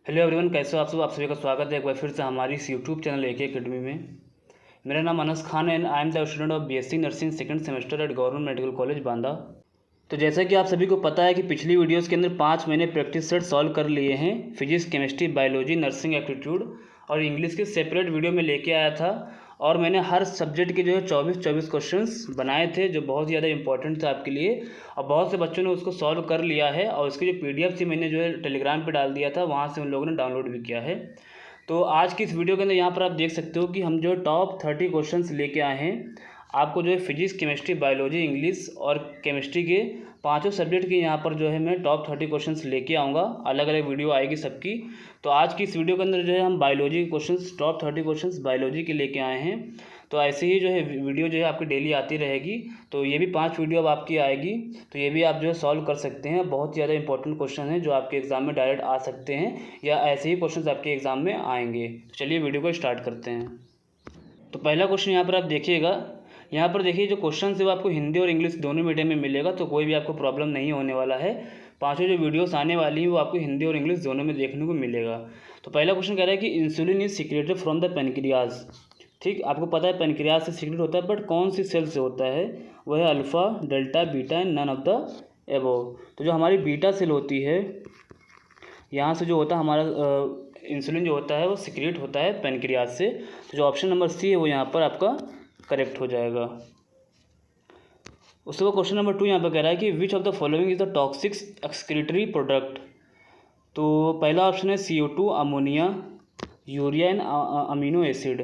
Hello everyone, कैसे हो आप सब। आप सभी का स्वागत है एक बार फिर से हमारी इस यूट्यूब चैनल AK अकेडमी में। मेरा नाम अनस खान है and I am the student of BSc nursing second semester eight government medical college Banda. तो जैसा कि आप सभी को पता है कि पिछली वीडियोस के अंदर 5 महीने प्रैक्टिस सेट सॉल्व कर लिए हैं। Physics, chemistry, biology, nursing aptitude और इंग्लिश के सेपरेट वीडियो में लेके आया था और मैंने हर सब्जेक्ट के जो है 24 क्वेश्चंस बनाए थे जो बहुत ज़्यादा इंपॉर्टेंट थे आपके लिए, और बहुत से बच्चों ने उसको सॉल्व कर लिया है और उसकी जो PDF थी मैंने जो है टेलीग्राम पे डाल दिया था, वहाँ से उन लोगों ने डाउनलोड भी किया है। तो आज की इस वीडियो के अंदर यहाँ पर आप देख सकते हो कि हम जो टॉप 30 क्वेश्चंस लेके आए हैं। आपको जो है फिजिक्स, केमिस्ट्री, बायोलॉजी, इंग्लिश और केमिस्ट्री के पांचों सब्जेक्ट के यहाँ पर जो है मैं टॉप 30 क्वेश्चंस लेके आऊँगा। अलग अलग वीडियो आएगी सबकी। तो आज की इस वीडियो के अंदर जो है हम बायोलॉजी के क्वेश्चंस, टॉप 30 क्वेश्चंस बायोलॉजी के लेके आए हैं। तो ऐसे ही जो है वीडियो जो है आपकी डेली आती रहेगी। तो ये भी 5 वीडियो अब आपकी आएगी, तो ये भी आप जो है सॉल्व कर सकते हैं। बहुत ज़्यादा इंपॉर्टेंट क्वेश्चन हैं जो आपके एग्ज़ाम में डायरेक्ट आ सकते हैं या ऐसे ही क्वेश्चन आपके एग्ज़ाम में आएंगे। तो चलिए वीडियो को स्टार्ट करते हैं। तो पहला क्वेश्चन यहाँ पर आप देखिएगा। यहाँ पर देखिए जो क्वेश्चन है वो आपको हिंदी और इंग्लिश दोनों मीडियम में मिलेगा, तो कोई भी आपको प्रॉब्लम नहीं होने वाला है। पांचों जो वीडियोस आने वाली हैं वो आपको हिंदी और इंग्लिश दोनों में देखने को मिलेगा। तो पहला क्वेश्चन कह रहा है कि insulin is secreted from the pancreas. ठीक, आपको पता है पेनक्रियाज से सीक्रेट होता है, बट कौन सी सेल से होता है? वह है alpha, delta, beta and none of the above. तो जो हमारी बीटा सेल होती है, यहाँ से जो होता है हमारा इंसुलिन जो होता है वो सीक्रेट होता है पेनक्रियाज से। तो जो ऑप्शन नंबर सी है वो यहाँ पर आपका करेक्ट हो जाएगा। उसके बाद क्वेश्चन नंबर 2 यहाँ पर कह रहा है कि which of the following is the toxic excretory product. तो पहला ऑप्शन है CO2, ammonia, urea and amino acid.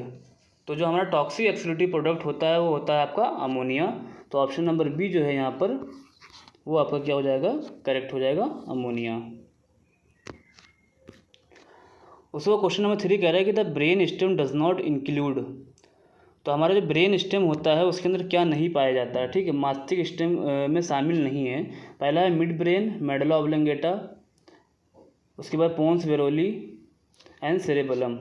तो जो हमारा टॉक्सिक एक्सक्रीटरी प्रोडक्ट होता है वो होता है आपका अमोनिया। तो ऑप्शन नंबर बी जो है यहाँ पर वो आपका क्या हो जाएगा? करेक्ट हो जाएगा, अमोनिया। उसके बाद क्वेश्चन नंबर 3 कह रहा है कि the brain stem does not include. तो हमारा जो ब्रेन स्टेम होता है उसके अंदर क्या नहीं पाया जाता है? ठीक है, मस्तिष्क स्टेम में शामिल नहीं है। पहला है मिड ब्रेन, मेडुला ऑब्लोंगेटा, उसके बाद पोन्स वेरोली एंड सेरेबेलम।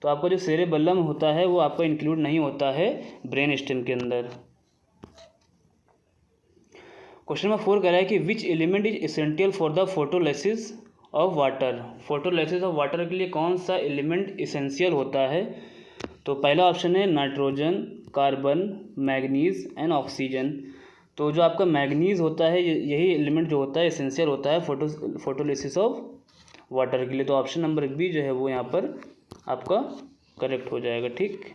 तो आपका जो सेरेबेलम होता है वो आपका इंक्लूड नहीं होता है ब्रेन स्टेम के अंदर। क्वेश्चन नंबर 4 कह रहा है कि which element is essential for the photolysis of water. Photolysis of water के लिए कौन सा एलिमेंट एसेंशियल होता है? तो पहला ऑप्शन है nitrogen, carbon, manganese and oxygen. तो जो आपका मैग्नीज होता है यही एलिमेंट जो होता है एसेंशियल होता है फोटोलिसिस ऑफ वाटर के लिए। तो ऑप्शन नंबर बी जो है वो यहाँ पर आपका करेक्ट हो जाएगा। ठीक,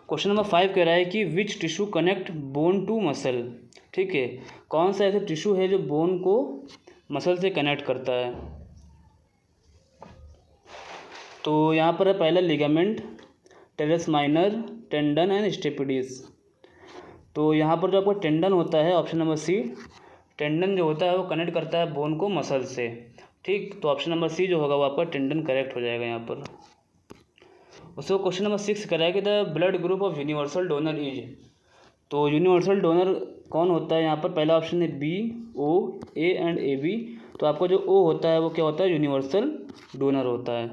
क्वेश्चन नंबर 5 कह रहा है कि which tissue connect bone to muscle. ठीक है, कौन सा ऐसा टिश्यू है जो बोन को मसल से कनेक्ट करता है? तो यहाँ पर है पहला ligament, teres minor, tendon and stapedius. तो यहाँ पर जो आपका टेंडन होता है, ऑप्शन नंबर सी, टेंडन जो होता है वो कनेक्ट करता है बोन को मसल से। ठीक, तो ऑप्शन नंबर सी जो होगा वो आपका टेंडन करेक्ट हो जाएगा यहाँ पर। उसको क्वेश्चन नंबर 6 करा है कि the blood group of universal donor is. तो यूनिवर्सल डोनर कौन होता है यहाँ पर? पहला ऑप्शन है B, O, A and AB। तो आपका जो O होता है वो क्या होता है? यूनिवर्सल डोनर होता है।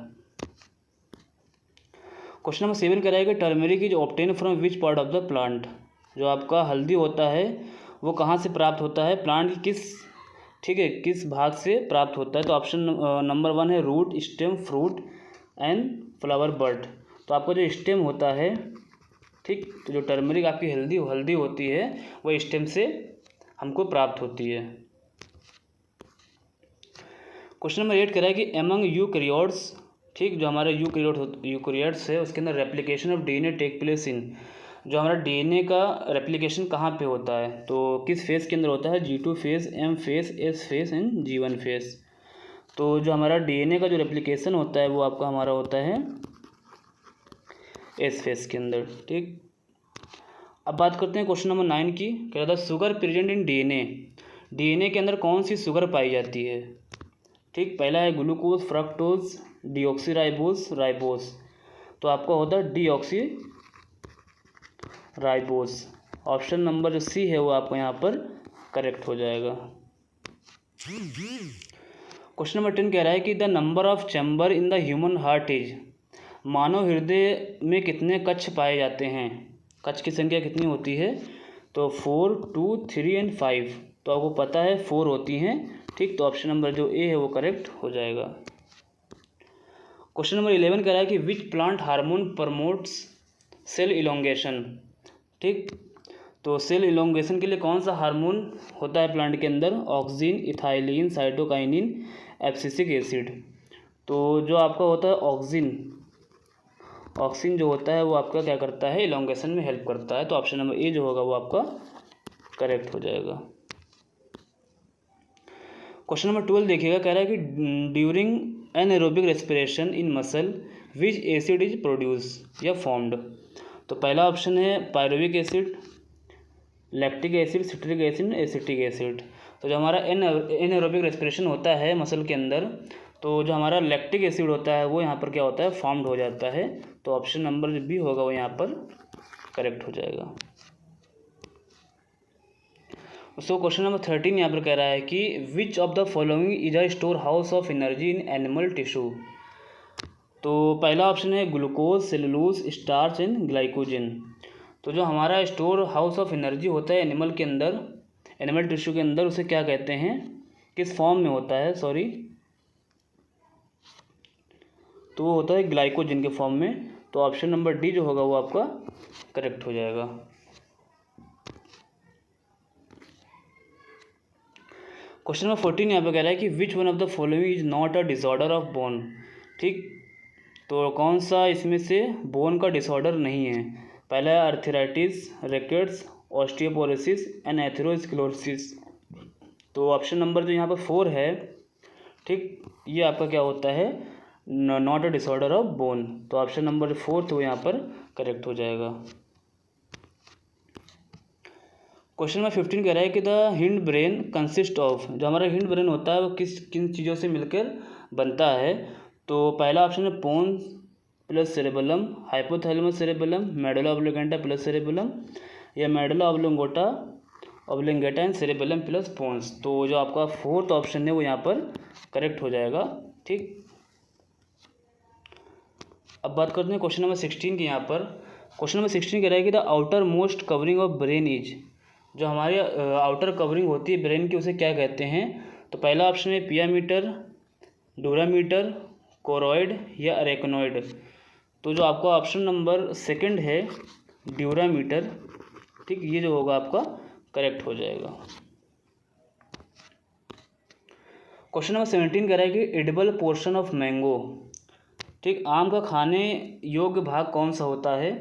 क्वेश्चन नंबर 7 कह रहा है कि turmeric is obtain from which part of the plant. जो आपका हल्दी होता है वो कहाँ से प्राप्त होता है? प्लांट की किस भाग से प्राप्त होता है? तो ऑप्शन नंबर 1 है root, stem, fruit and flower, bird. तो आपका जो स्टेम होता है, ठीक, तो जो टर्मरिक आपकी हल्दी होती है वो स्टेम से हमको प्राप्त होती है। क्वेश्चन नंबर 8 कह रहा है कि एमंग यूकैरियोट्स, ठीक, जो हमारे यूकैरियोट्स है उसके अंदर replication of DNA take place in. जो हमारा DNA का रेप्लिकेशन कहाँ पे होता है? तो किस फेज़ के अंदर होता है? G2 phase, M phase, S phase and G1 phase. तो जो हमारा DNA का जो रेप्लिकेशन होता है वो आपका हमारा होता है S फेज़ के अंदर। ठीक, अब बात करते हैं क्वेश्चन नंबर 9 की। कह रहा था शुगर प्रेजेंट इन DNA के अंदर कौन सी शुगर पाई जाती है? ठीक, पहला है ग्लूकोज, फ्रक्टोज, डीऑक्सीराइबोस, राइबोस। तो आपका होता है डीऑक्सीराइबोस। ऑप्शन नंबर जो सी है वो आपको यहाँ पर करेक्ट हो जाएगा। क्वेश्चन नंबर 10 कह रहा है कि the number of chamber in the human heart is. मानव हृदय में कितने कक्ष पाए जाते हैं? कक्ष की संख्या कितनी होती है? तो 4, 2, 3 एंड 5। तो आपको पता है 4 होती हैं ठीक, तो ऑप्शन नंबर जो ए है वो करेक्ट हो जाएगा। क्वेश्चन नंबर 11 कह रहा है कि which plant hormone promotes cell elongation. ठीक, तो सेल इलोंगेशन के लिए कौन सा हार्मोन होता है प्लांट के अंदर? Auxin, ethylene, cytokinin, abscisic acid. तो जो आपका होता है ऑक्सिन जो होता है वो आपका क्या करता है? इलोंगेशन में हेल्प करता है। तो ऑप्शन नंबर ए जो होगा वो आपका करेक्ट हो जाएगा। क्वेश्चन नंबर 12 देखिएगा, कह रहा है कि during anaerobic respiration in muscle which acid is produce या फॉर्म्ड। तो पहला ऑप्शन है pyruvic acid, lactic acid, citric acid, acetic acid. तो जो हमारा एनारोबिक रेस्पिरेशन होता है मसल के अंदर, तो जो हमारा लैक्टिक एसिड होता है वो यहाँ पर क्या होता है? फॉर्म्ड हो जाता है। तो ऑप्शन नंबर जो बी होगा वो यहाँ पर करेक्ट हो जाएगा। सो क्वेश्चन नंबर 13 यहाँ पर कह रहा है कि which of the following is a store house of energy in animal tissue. तो पहला ऑप्शन है glucose, cellulose, starch and glycogen. तो जो हमारा स्टोर हाउस ऑफ एनर्जी होता है एनिमल के अंदर, एनिमल टिश्यू के अंदर, उसे क्या कहते हैं? किस फॉर्म में होता है? सॉरी, तो वो होता है ग्लाइकोजन के फॉर्म में। तो ऑप्शन नंबर डी जो होगा वो आपका करेक्ट हो जाएगा। क्वेश्चन नंबर 14 यहाँ पे कह रहा है कि which one of the following is not a disorder of bone. ठीक, तो कौन सा इसमें से बोन का डिसऑर्डर नहीं है? पहला है arthritis, rickets, osteoporosis and atherosclerosis. तो ऑप्शन नंबर जो यहाँ पर 4 है, ठीक, ये आपका क्या होता है? Not a disorder of bone. तो ऑप्शन नंबर 4 तो यहाँ पर करेक्ट हो जाएगा। क्वेश्चन नंबर 15 कह रहा है कि the hind brain consist of. जो हमारा हिंड ब्रेन होता है वो किन चीज़ों से मिलकर बनता है? तो पहला ऑप्शन है pons plus cerebellum, hypothalamus cerebellum, medulla oblongata plus cerebellum, या medulla oblongata and cerebellum plus pons. तो जो आपका 4th ऑप्शन है वो यहाँ पर करेक्ट हो जाएगा। ठीक, अब बात करते हैं क्वेश्चन नंबर 16 की। यहाँ पर क्वेश्चन नंबर 16 कह रहा है कि the outer most covering of brain is. जो हमारी आउटर कवरिंग होती है ब्रेन की उसे क्या कहते हैं? तो पहला ऑप्शन है पियामीटर, डूरामीटर, कोरॉइड या अरेकनॉइड। तो जो आपका ऑप्शन नंबर 2 है ड्यूरामीटर, ठीक, ये जो होगा आपका करेक्ट हो जाएगा। क्वेश्चन नंबर 17 कह रहा है कि एडिबल पोर्शन ऑफ मैंगो। ठीक, आम का खाने योग्य भाग कौन सा होता है?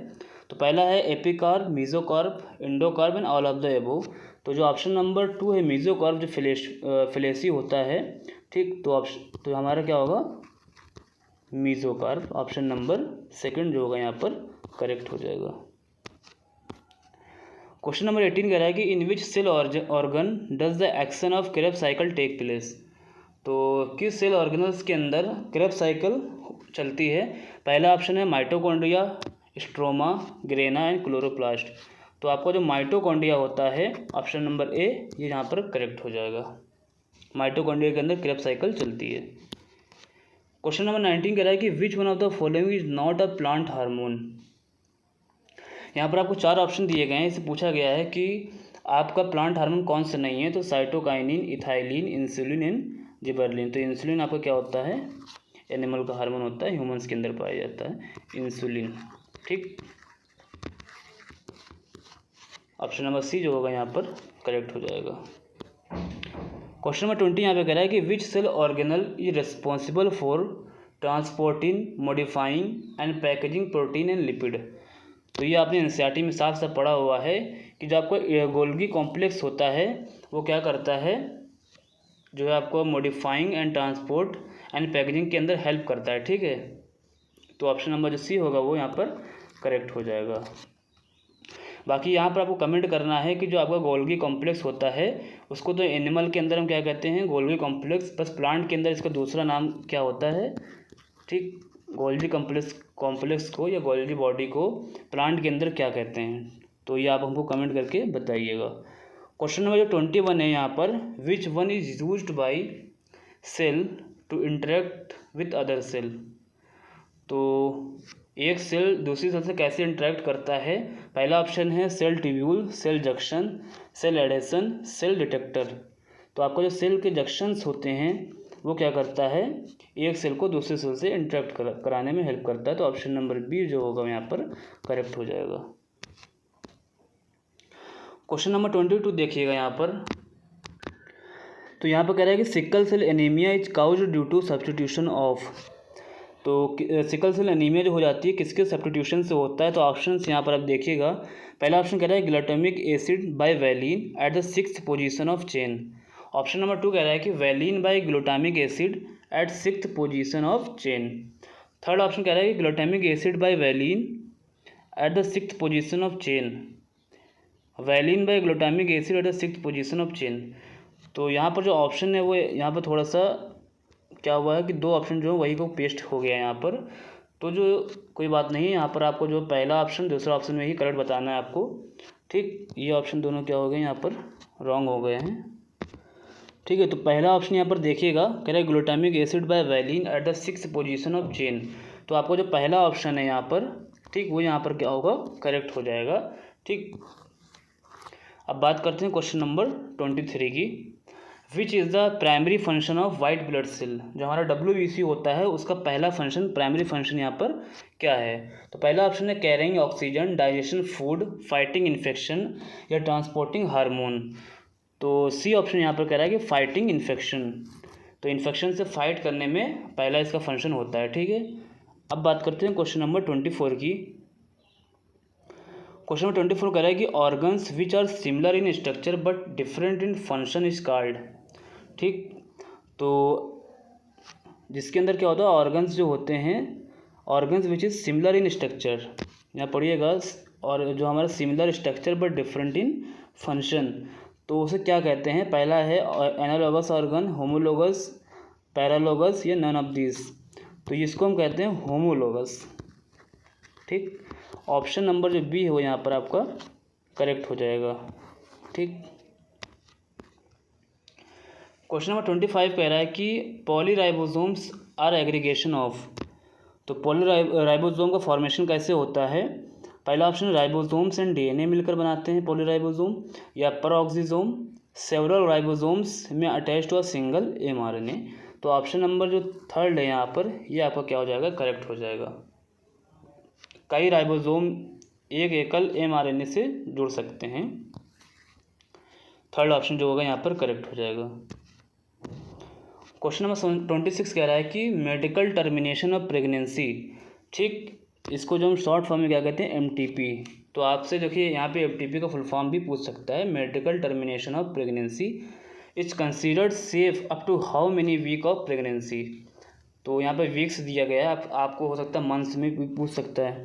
तो पहला है epicarp, mesocarp, endocarp and all of the above. तो जो ऑप्शन नंबर 2 है मीजोकार्प जो फ्लेशी होता है, ठीक, तो हमारा क्या होगा? मीजोकार्प। ऑप्शन नंबर 2 जो होगा यहाँ पर करेक्ट हो जाएगा। क्वेश्चन नंबर 18 कह रहा है कि in which cell organ does the action of Krebs cycle take place. तो किस सेल ऑर्गेनल्स के अंदर क्रेब्स साइकिल चलती है? पहला ऑप्शन है mitochondria, stroma, grana and chloroplast. तो आपका जो माइटोकॉन्ड्रिया होता है ऑप्शन नंबर ए, ये यहाँ पर करेक्ट हो जाएगा। माइटोकॉन्ड्रिया के अंदर क्रेब्स साइकिल चलती है। क्वेश्चन नंबर 19 कह रहा है कि which one of the following is not a plant hormone. यहाँ पर आपको 4 ऑप्शन दिए गए हैं। इससे पूछा गया है कि आपका प्लांट हार्मोन कौन सा नहीं है? तो cytokinin, ethylene, insulin and gibberellin. तो इंसुलिन आपका क्या होता है? एनिमल का हार्मोन होता है, ह्यूमंस के अंदर पाया जाता है इंसुलिन। ठीक, ऑप्शन नंबर सी जो होगा यहाँ पर करेक्ट हो जाएगा। क्वेश्चन नंबर 20 यहाँ पे कह रहा है कि which cell organelle is responsible for transporting, modifying and packaging protein and lipid. तो ये आपने एनसीईआरटी में साफ साफ पढ़ा हुआ है कि जो आपको गोल्गी कॉम्प्लेक्स होता है वो क्या करता है? जो है आपको modifying and transport and packaging के अंदर हेल्प करता है। ठीक है, तो ऑप्शन नंबर जो सी होगा वो यहाँ पर करेक्ट हो जाएगा। बाकी यहाँ पर आपको कमेंट करना है कि जो आपका गोल्गी कॉम्प्लेक्स होता है उसको तो एनिमल के अंदर हम क्या कहते हैं? Golgi complex. बस प्लांट के अंदर इसका दूसरा नाम क्या होता है? ठीक, गोल्गी कॉम्प्लेक्स को या गोल्गी बॉडी को प्लांट के अंदर क्या कहते हैं? तो ये आप हमको कमेंट करके बताइएगा। क्वेश्चन नंबर जो 21 है यहाँ पर, which one is used by cell to interact with other cell. तो एक सेल दूसरी सेल से कैसे इंटरेक्ट करता है? पहला ऑप्शन है cell tubule, cell junction, cell adhesion, cell detector. तो आपका जो सेल के जंक्शंस होते हैं वो क्या करता है, एक सेल को दूसरे सेल से इंटरेक्ट कराने में हेल्प करता है। तो ऑप्शन नंबर बी जो होगा यहाँ पर करेक्ट हो जाएगा। क्वेश्चन नंबर 22 देखिएगा यहाँ पर। तो यहाँ पर कह रहा है कि sickle cell anaemia is caused due to substitution of. तो सिकल सेल एनीमिया जो हो जाती है किसके सब्स्टिट्यूशन से होता है। तो ऑप्शंस यहाँ पर आप देखिएगा। पहला ऑप्शन कह रहा है glutamic acid by valine at the 6th position of chain. Option number 2 कह रहा है कि valine by glutamic acid at 6th position of chain. Third option कह रहा है कि glutamic acid by valine at the 6th position of chain. Valine by glutamic acid at the 6th position of chain. तो यहाँ पर जो option है वो यहाँ पर थोड़ा सा क्या हुआ है कि दो ऑप्शन जो है वही को पेस्ट हो गया है यहाँ पर। तो जो कोई बात नहीं है, यहाँ पर आपको जो पहला ऑप्शन दूसरा ऑप्शन में ही करेक्ट बताना है आपको। ठीक, ये ऑप्शन दोनों क्या हो गए यहाँ पर रॉन्ग हो गए हैं। ठीक है, तो पहला ऑप्शन यहाँ पर देखिएगा, कह रहा है glutamic acid by valine at the 6th position of chain. तो आपको जो पहला ऑप्शन है यहाँ पर, ठीक, वो यहाँ पर क्या होगा करेक्ट हो जाएगा। ठीक, अब बात करते हैं क्वेश्चन नंबर 23 की। Which is the primary function of white blood cell. जो हमारा WBC होता है उसका पहला फंक्शन, प्राइमरी फंक्शन यहाँ पर क्या है। तो पहला ऑप्शन है carrying oxygen, digestion food, fighting infection या ट्रांसपोर्टिंग हार्मोन। तो सी ऑप्शन यहाँ पर कह रहा है कि फाइटिंग इन्फेक्शन। तो इन्फेक्शन से फाइट करने में पहला इसका फंक्शन होता है। ठीक है, अब बात करते हैं क्वेश्चन नंबर 24 की। क्वेश्चन नंबर 24 कह रहा है कि organs which are similar in structure but different in function is called. ठीक, तो जिसके अंदर क्या होता है, ऑर्गन्स जो होते हैं, organs which is similar in structure, यहाँ पढ़िएगा, और जो हमारा similar structure but different in function, तो उसे क्या कहते हैं। पहला है एनालोगस ऑर्गन, होमोलोगस, पैरालोगस या नन ऑफ दिस। तो इसको हम कहते हैं होमोलोगस। ठीक, ऑप्शन नंबर जो बी है वो यहाँ पर आपका करेक्ट हो जाएगा। ठीक, क्वेश्चन नंबर 25 कह रहा है कि पॉलीराइबोसोम्स आर एग्रीगेशन ऑफ। तो पॉलीराइबोसोम का फॉर्मेशन कैसे होता है। पहला ऑप्शन राइबोसोम्स एंड DNA मिलकर बनाते हैं पॉलीराइबोसोम, या परऑक्सीसोम, सेवरल राइबोसोम्स में attach to a single mRNA। तो ऑप्शन नंबर जो थर्ड है यहाँ पर, ये आपका क्या हो जाएगा करेक्ट हो जाएगा। कई राइबोसोम एक एकल mRNA से जुड़ सकते हैं। थर्ड ऑप्शन जो होगा यहाँ पर करेक्ट हो जाएगा। क्वेश्चन नंबर 26 कह रहा है कि मेडिकल टर्मिनेशन ऑफ प्रेगनेंसी। ठीक, इसको जो हम शॉर्ट फॉर्म में क्या कहते हैं MTP। तो आपसे देखिए यहाँ पे MTP का फुल फॉर्म भी पूछ सकता है। Medical termination of pregnancy is considered safe up to how many week of pregnancy. तो यहाँ पे वीक्स दिया गया है, आपको हो सकता है मंथ्स में भी पूछ सकता है।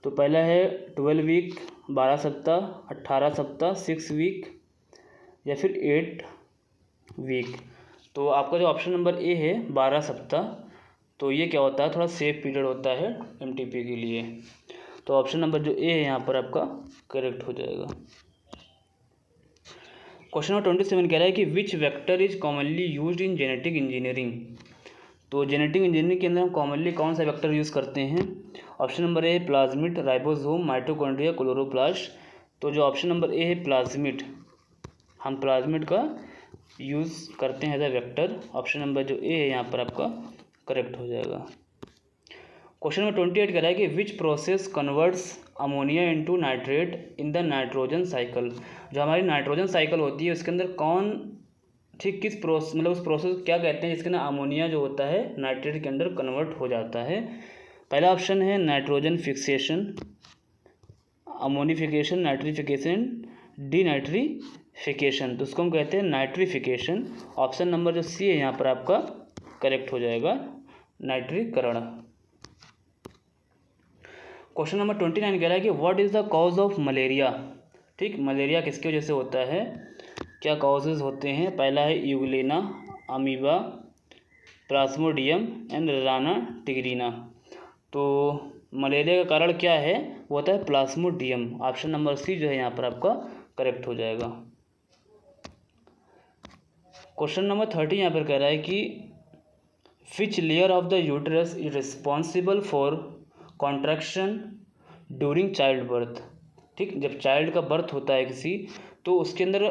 तो पहला है 12 वीक, 12 सप्ताह, 18 सप्ताह, 6 वीक या फिर 8 वीक। तो आपका जो ऑप्शन नंबर ए है 12 सप्ताह, तो ये क्या होता है, थोड़ा सेफ पीरियड होता है MTP के लिए। तो ऑप्शन नंबर जो ए है यहाँ पर आपका करेक्ट हो जाएगा। क्वेश्चन नंबर 27 कह रहा है कि which vector is commonly used in genetic engineering. तो जेनेटिक इंजीनियरिंग के अंदर हम कॉमनली कौन सा वेक्टर यूज़ करते हैं। ऑप्शन नंबर ए है प्लाज्मिड, राइबोसोम, माइटोकॉन्ड्रिया, क्लोरोप्लास्ट। तो जो ऑप्शन नंबर ए है प्लाज्मिड, हम प्लाज्मिड का यूज़ करते हैं as a vector. Option number जो ए है यहाँ पर आपका करेक्ट हो जाएगा। क्वेश्चन नंबर 28 कह रहा है कि which process converts ammonia into nitrate in the nitrogen cycle. जो हमारी नाइट्रोजन साइकिल होती है उसके अंदर कौन, ठीक, किस प्रोसेस, मतलब उस प्रोसेस क्या कहते हैं जिसके अंदर अमोनिया जो होता है नाइट्रेट के अंदर कन्वर्ट हो जाता है। पहला ऑप्शन है nitrogen fixation, ammonification, nitrification, denitrification. तो उसको हम कहते हैं नाइट्रिफिकेशन। ऑप्शन नंबर जो सी है यहाँ पर आपका करेक्ट हो जाएगा, नाइट्रीकरण। क्वेश्चन नंबर 29 कह रहा है कि what is the cause of malaria. ठीक, मलेरिया किसकी वजह से होता है, क्या कॉजेज़ होते हैं। पहला है Euglena, amoeba, Plasmodium and Rana tigrina. तो मलेरिया का कारण क्या है, वो होता है प्लाज्मोडियम। ऑप्शन नंबर सी जो है यहाँ पर आपका करेक्ट हो जाएगा। क्वेश्चन नंबर 30 यहाँ पर कह रहा है कि which layer of the uterus is responsible for contraction during child birth. ठीक, जब चाइल्ड का बर्थ होता है किसी, तो उसके अंदर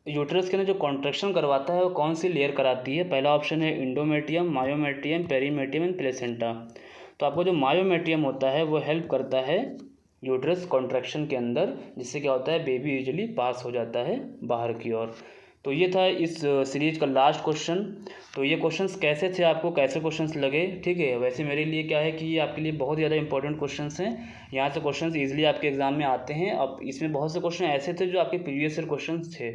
यूट्रस के अंदर जो कॉन्ट्रैक्शन करवाता है वो कौन सी लेयर कराती है? पहला ऑप्शन है endometrium, myometrium, perimetrium and placenta. तो आपको जो मायोमेट्रियम होता है वो हेल्प करता है यूट्रस कॉन्ट्रैक्शन के अंदर, जिससे क्या होता है बेबी यूजुअली पास हो जाता है बाहर की ओर। तो ये था इस सीरीज का लास्ट क्वेश्चन। तो ये क्वेश्चंस कैसे थे, आपको कैसे क्वेश्चंस लगे? ठीक है, वैसे मेरे लिए क्या है कि ये आपके लिए बहुत ज़्यादा इंपॉर्टेंट क्वेश्चंस हैं। यहाँ से क्वेश्चंस इजीली आपके एग्जाम में आते हैं। अब इसमें बहुत से क्वेश्चन ऐसे थे जो आपके प्रीवियस ईयर क्वेश्चंस थे।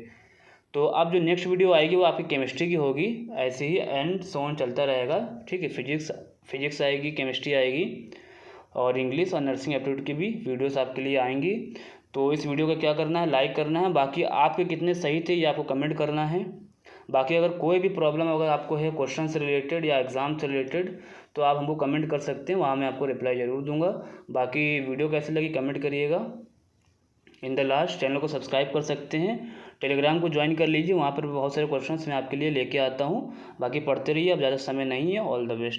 तो अब जो नेक्स्ट वीडियो आएगी वो आपकी केमिस्ट्री की होगी, ऐसे ही एंड सो ऑन चलता रहेगा। ठीक है, फिजिक्स आएगी, केमिस्ट्री आएगी और इंग्लिश और नर्सिंग एप्टीट्यूड की भी वीडियोस आपके लिए आएंगी। तो इस वीडियो का क्या करना है, लाइक करना है। बाकी आपके कितने सही थे ये आपको कमेंट करना है। बाकी अगर कोई भी प्रॉब्लम अगर आपको है क्वेश्चन से रिलेटेड या एग्ज़ाम से रिलेटेड, तो आप हमको कमेंट कर सकते हैं, वहाँ मैं आपको रिप्लाई ज़रूर दूंगा। बाकी वीडियो कैसी लगी कमेंट करिएगा। इन द लास्ट चैनल को सब्सक्राइब कर सकते हैं, टेलीग्राम को ज्वाइन कर लीजिए, वहाँ पर बहुत सारे क्वेश्चंस मैं आपके लिए लेके आता हूँ। बाकी पढ़ते रहिए, अब ज़्यादा समय नहीं है। All the best.